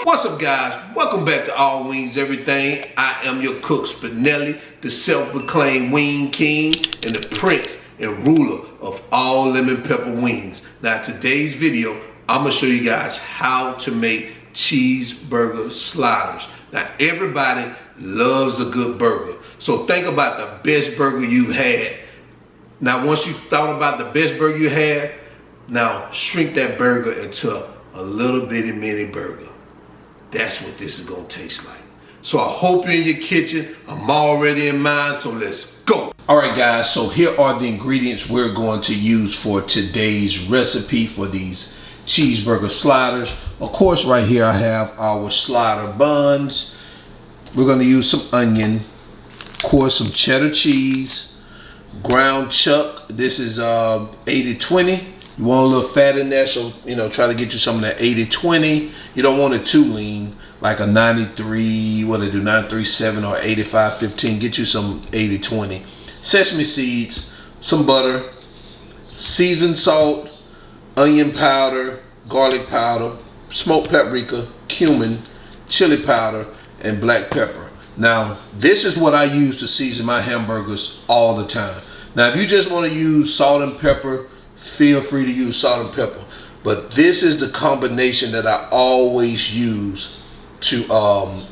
What's up, guys? Welcome back to All Wings Everything. I am your cook Spinelli, the self-proclaimed wing king and the prince and ruler of all lemon pepper wings. Now today's video, I'm gonna show you guys how to make cheeseburger sliders. Now everybody loves a good burger. So think about the best burger you've had. Now once you've thought about the best burger you had, now shrink that burger into a little bitty mini burger. That's what this is gonna taste like. So I hope you're in your kitchen. I'm already in mine, so let's go. All right, guys, so here are the ingredients we're going to use for today's recipe for these cheeseburger sliders. Of course, right here I have our slider buns. We're gonna use some onion, of course, some cheddar cheese, ground chuck. This is 80-20. You want a little fat in there, so try to get you some of that 80-20. You don't want it too lean, like a 93, what they do, 937 or 85-15. Get you some 80-20. Sesame seeds, some butter, seasoned salt, onion powder, garlic powder, smoked paprika, cumin, chili powder, and black pepper. Now, this is what I use to season my hamburgers all the time. Now, if you just want to use salt and pepper, feel free to use salt and pepper. But this is the combination that I always use to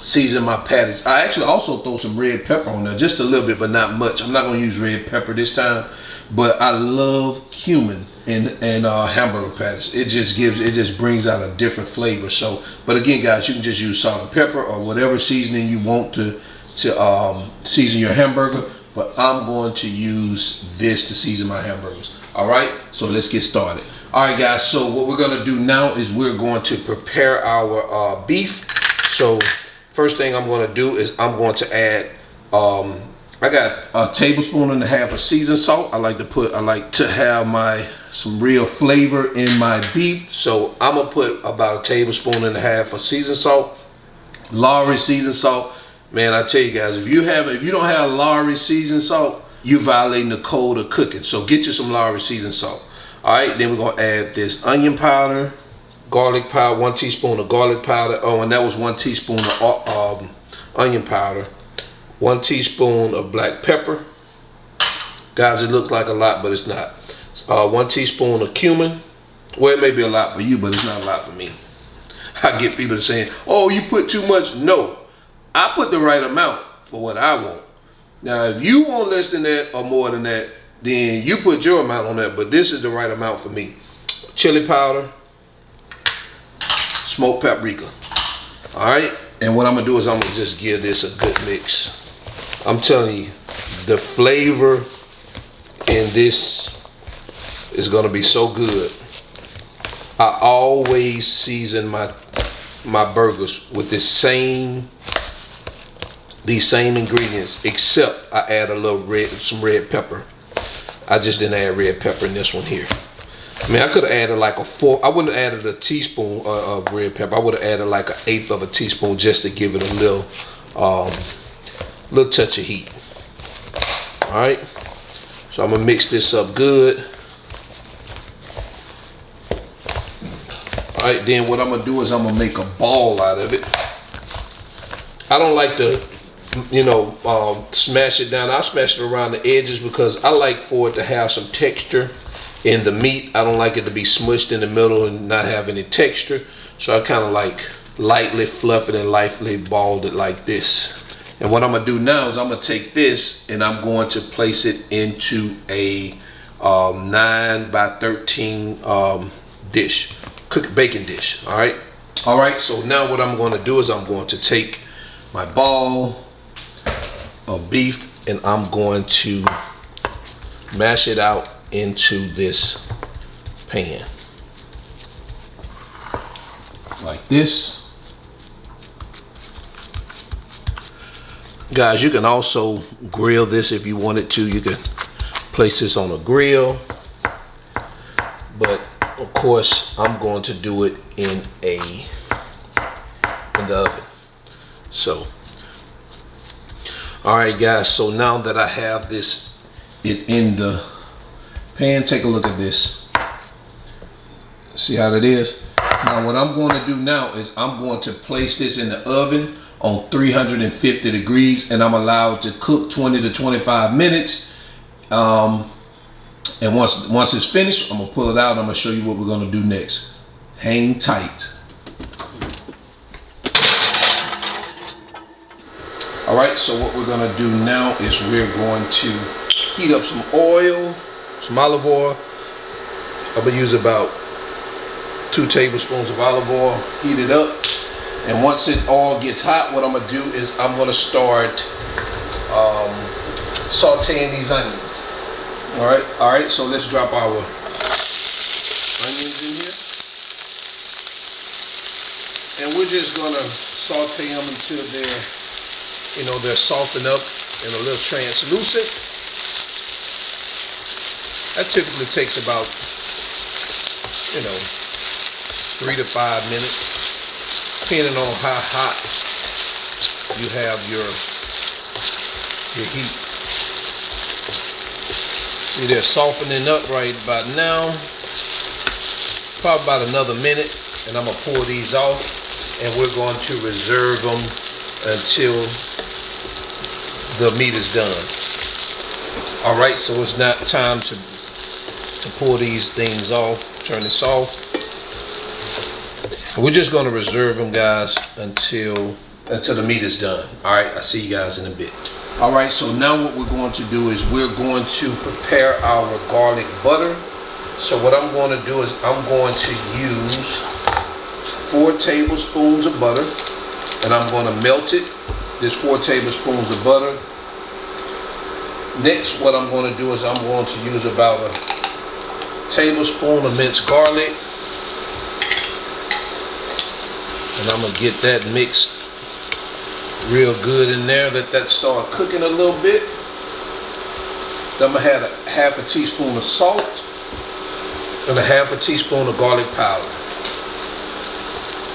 season my patties. I actually also throw some red pepper on there, just a little bit, but not much. I'm not going to use red pepper this time, but I love cumin in hamburger patties. It just brings out a different flavor. So, but again, guys, you can just use salt and pepper or whatever seasoning you want to season your hamburger. But I'm going to use this to season my hamburgers. All right, so let's get started. All right, guys, so what we're gonna do now is we're going to prepare our beef. So first thing I'm gonna do is I'm going to add, I got a tablespoon and a half of seasoned salt. I like to have some real flavor in my beef. So I'm gonna put about a tablespoon and a half of seasoned salt, Lawry seasoned salt. Man, I tell you guys, if you don't have Lawry seasoned salt, you violating the code of cooking. So get you some Lawry seasoned salt. All right, then we're gonna add this onion powder, garlic powder, 1 teaspoon of garlic powder. Oh, and that was 1 teaspoon of onion powder, 1 teaspoon of black pepper. Guys, it looks like a lot, but it's not. 1 teaspoon of cumin. Well, it may be a lot for you, but it's not a lot for me. I get people saying, "Oh, you put too much." No, I put the right amount for what I want. Now, if you want less than that or more than that, then you put your amount on that, but this is the right amount for me. Chili powder, smoked paprika. All right, and what I'm gonna do is I'm gonna just give this a good mix. I'm telling you, the flavor in this is gonna be so good. I always season my burgers with these same ingredients, except I add some red pepper. I just didn't add red pepper in this one here. I mean, I could have added like I wouldn't have added a teaspoon of red pepper. I would have added like 1/8 of a teaspoon just to give it a little touch of heat. All right, so I'm gonna mix this up good. All right, then what I'm gonna do is I'm gonna make a ball out of it. I don't like to smash it down. I smash it around the edges because I like for it to have some texture in the meat. I don't like it to be smushed in the middle and not have any texture. So I kind of like lightly fluff it and lightly balled it like this. And what I'm gonna do now is I'm gonna take this and I'm going to place it into a 9 by 13 dish, baking dish. All right, so now what I'm going to do is I'm going to take my ball of beef and I'm going to mash it out into this pan like this. Guys, you can also grill this if you wanted to. You can place this on a grill, but of course I'm going to do it in the oven. So all right, guys, so now that I have it in the pan, take a look at this. See how that is? Now what I'm going to do now is I'm going to place this in the oven on 350 degrees, and I'm allowed to cook 20 to 25 minutes. And once it's finished, I'm gonna pull it out and I'm gonna show you what we're gonna do next. Hang tight. All right, so what we're gonna do now is we're going to heat up some oil, some olive oil. I'm gonna use about 2 tablespoons of olive oil, heat it up. And once it all gets hot, what I'm gonna do is I'm gonna start sauteing these onions. All right, so let's drop our onions in here. And we're just gonna saute them until they're softened up and a little translucent. That typically takes about, 3 to 5 minutes. Depending on how hot you have your heat. See, they're softening up right about now. Probably about another minute, and I'm gonna pour these off, and we're going to reserve them until the meat is done. All right, so it's not time to pour these things off. Turn this off. We're just gonna reserve them, guys, until the meat is done. All right, I'll see you guys in a bit. All right, so now what we're going to do is we're going to prepare our garlic butter. So what I'm going to do is I'm going to use 4 tablespoons of butter, and I'm going to melt it. There's 4 tablespoons of butter. Next, what I'm going to do is I'm going to use about a tablespoon of minced garlic. And I'm gonna get that mixed real good in there. Let that start cooking a little bit. Then I'm gonna add a half a teaspoon of salt and a half a teaspoon of garlic powder.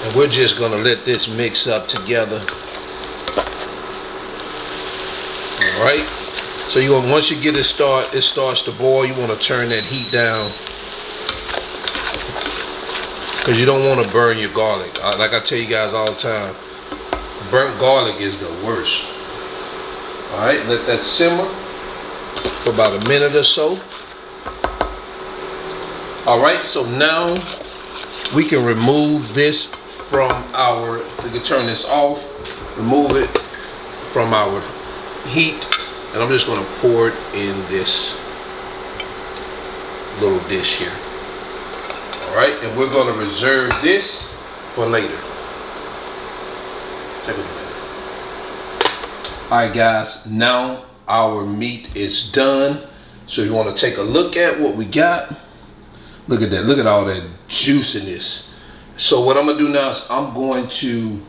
And we're just gonna let this mix up together. All right. So once you get it starts to boil, you want to turn that heat down, because you don't want to burn your garlic. Like I tell you guys all the time, burnt garlic is the worst. All right, let that simmer for about a minute or so. All right, so now we can remove this from we can turn this off, remove it from our heat, and I'm just gonna pour it in this little dish here. All right, and we're going to reserve this for later. Take a look at it. All right, guys, now our meat is done. So you want to take a look at what we got. Look at that. Look at all that juiciness. So what I'm going to do now is I'm going to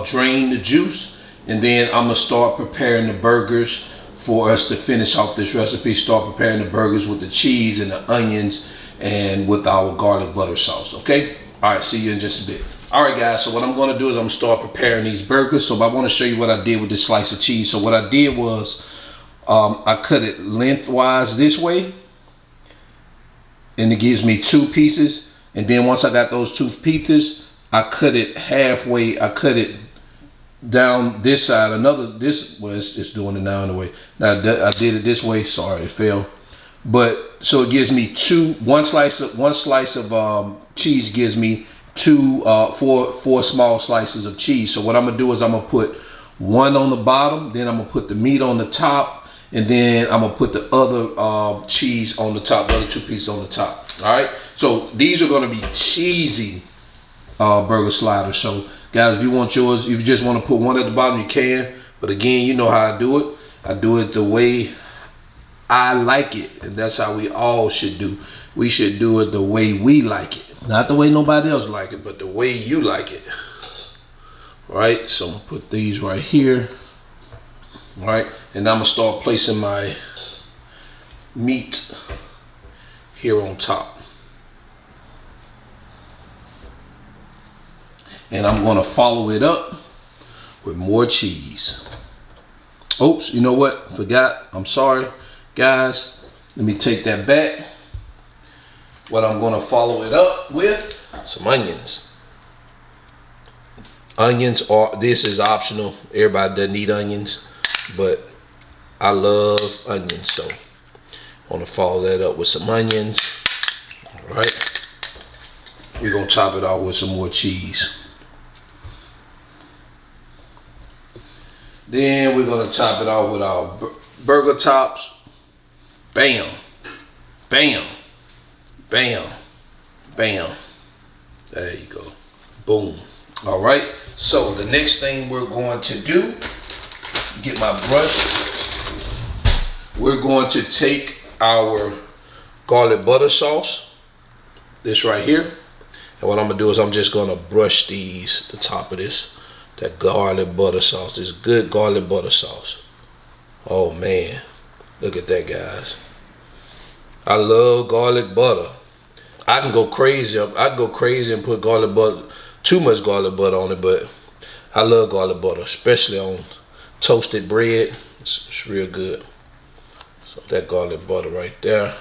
drain the juice, and then I'm going to start preparing the burgers for us to finish off this recipe. Start preparing the burgers with the cheese and the onions and with our garlic butter sauce. Okay, all right, see you in just a bit. All right, guys, so what I'm going to do is I'm going to start preparing these burgers. So I want to show you what I did with this slice of cheese. So what I did was I cut it lengthwise this way, and it gives me 2 pieces. And then once I got those 2 pieces, I cut it halfway. I cut it down this side. It's doing it now anyway. Now I did it this way. Sorry, it fell. But so it gives me one slice of cheese gives me 4 small slices of cheese. So what I'm gonna do is I'm gonna put one on the bottom, then I'm gonna put the meat on the top, and then I'm gonna put the other cheese on the top, the other 2 pieces on the top. All right, so these are gonna be cheesy burger sliders. So guys, if you want yours, if you just want to put one at the bottom, you can. But again, you know how I do it. I do it the way I like it, and that's how we all should do. We should do it the way we like it, not the way nobody else like it, but the way you like it. All right, so I'm gonna put these right here. All right, and I'm gonna start placing my meat here on top, and I'm gonna follow it up with more cheese. Oops, you know what? Forgot. I'm sorry. Guys, let me take that back. what I'm gonna follow it up with, some onions. Onions are, this is optional. Everybody doesn't eat onions, but I love onions, so I want to follow that up with some onions. All right, we're gonna top it off with some more cheese. Then we're gonna top it off with our burger tops. Bam, bam, bam, bam. There you go. Boom. All right. So the next thing we're going to do, get my brush. We're going to take our garlic butter sauce, this right here. And what I'm gonna do is I'm just gonna brush these, the top of this. That garlic butter sauce, this good garlic butter sauce. Oh man, look at that, guys. I love garlic butter. I can go crazy. I can go crazy and put garlic butter, too much garlic butter on it, but I love garlic butter, especially on toasted bread. It's real good. So that garlic butter right there.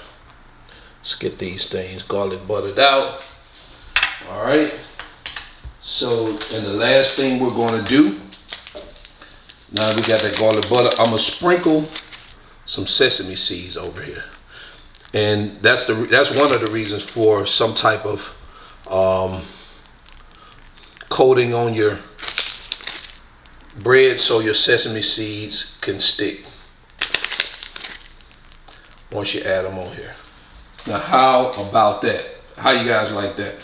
Let's get these things garlic buttered out. All right. So, and the last thing we're going to do, now we got that garlic butter, I'm going to sprinkle some sesame seeds over here. And that's one of the reasons for some type of coating on your bread so your sesame seeds can stick once you add them on here. Now, how about that? How you guys like that?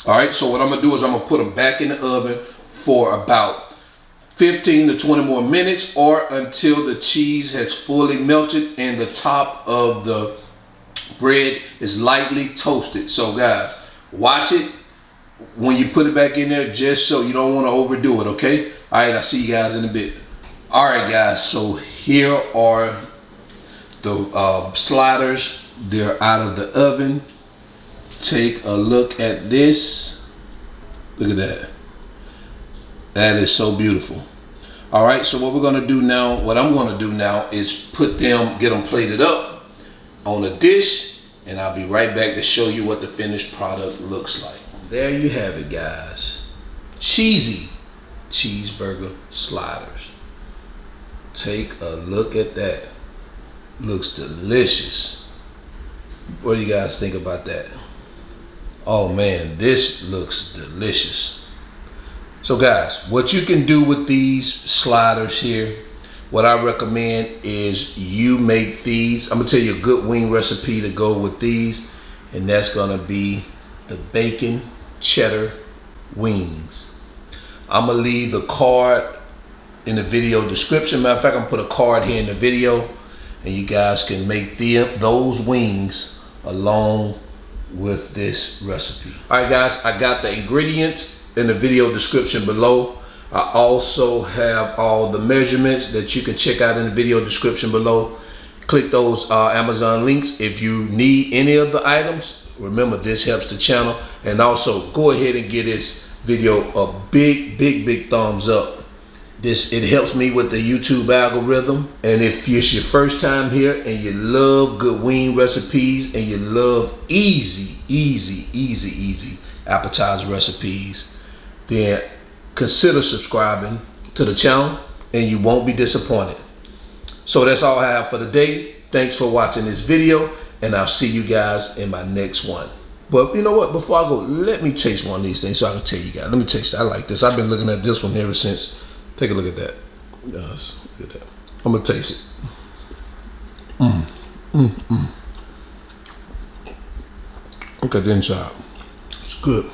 All right, so what I'm gonna do is I'm gonna put them back in the oven for about 15 to 20 more minutes, or until the cheese has fully melted and the top of the bread is lightly toasted. So guys, watch it when you put it back in there, just so you don't want to overdo it, okay? All right, I'll see you guys in a bit. All right, guys, so here are the sliders. They're out of the oven. Take a look at this. Look at that. That is so beautiful. All right, so what we're gonna do now, what I'm gonna do now is put them, get them plated up on a dish, and I'll be right back to show you what the finished product looks like. There you have it, guys. Cheesy cheeseburger sliders. Take a look at that. Looks delicious. What do you guys think about that? Oh man, this looks delicious. So guys, what you can do with these sliders here, what I recommend is you make these. I'm gonna tell you a good wing recipe to go with these, and that's gonna be the bacon cheddar wings. I'm gonna leave the card in the video description. Matter of fact, I'm gonna put a card here in the video, and you guys can make those wings along with this recipe. All right guys, I got the ingredients in the video description below. I also have all the measurements that you can check out in the video description below. Click those Amazon links if you need any of the items. Remember, this helps the channel. And also go ahead and give this video a big thumbs up. It helps me with the YouTube algorithm. And if it's your first time here and you love good wing recipes and you love easy appetizer recipes, then consider subscribing to the channel and you won't be disappointed. So that's all I have for today. Thanks for watching this video, and I'll see you guys in my next one. But you know what, before I go, let me taste one of these things so I can tell you guys. Let me taste it. I like this. I've been looking at this one ever since. Take a look at that. Yes, look at that. I'm gonna taste it. Look at the inside. It's good.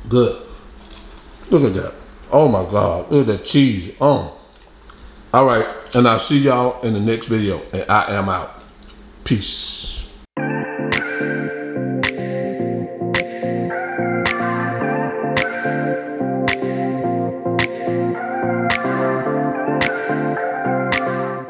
Good. Look at that. Oh my God. Look at that cheese. All right. And I'll see y'all in the next video. And I am out. Peace.